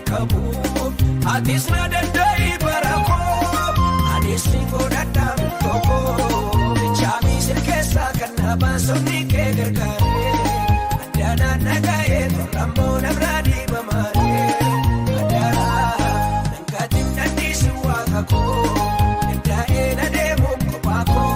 qabu atis na danda'ii barakoo anis ni godhadhaan tokkoo chaamii sirkeessaa kan naabaan somni kee gargaaree addaanaan nagahee torrammoo namraa diibamaaree addaanaa nangaatiin nanniisi waaqa koo dandaa'ee na deemuun kophaa koo.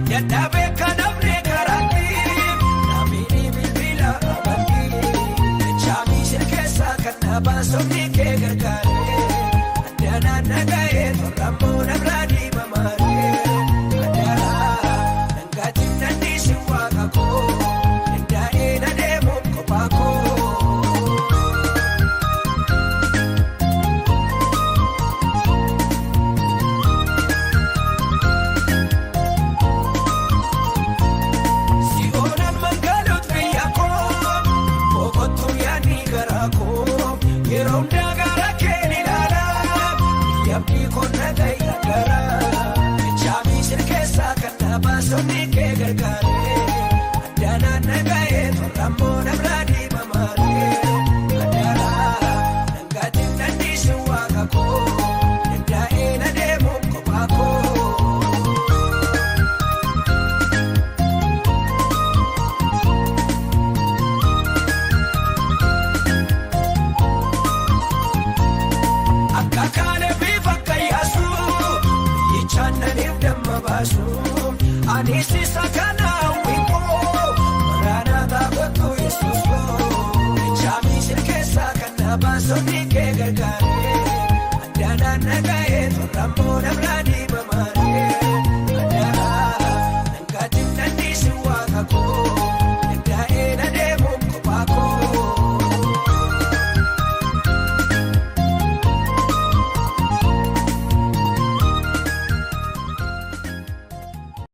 Yaddaabee kanamnee karaatti naamini bilbila amantii chaamii sirkeessaa kan naabaan somni kee gargaaree addaanaan nagahee torrammoo namraa diibamaaree addaanaa nangaatiin nanniisi waaqa koo dandaa'ee na deemuun kophaa koo. Somni kee gargaaree addaanaan nagahee torrammoo namraa diibamaaree addaanaa nangaatiin nanniisi waaqa koo dandaa'ee na deemuun kophaa koo. Akka kaaleefi fakka yaasuu biyyichaan naniif damma baasuu. Anis isa kana wiikoo maraanaataa kottu Yesuusoo chaamii sirkeessaa kan naabaan somni kee gargaaree addaanaan nagahee torrammoo namraa diibamaaree.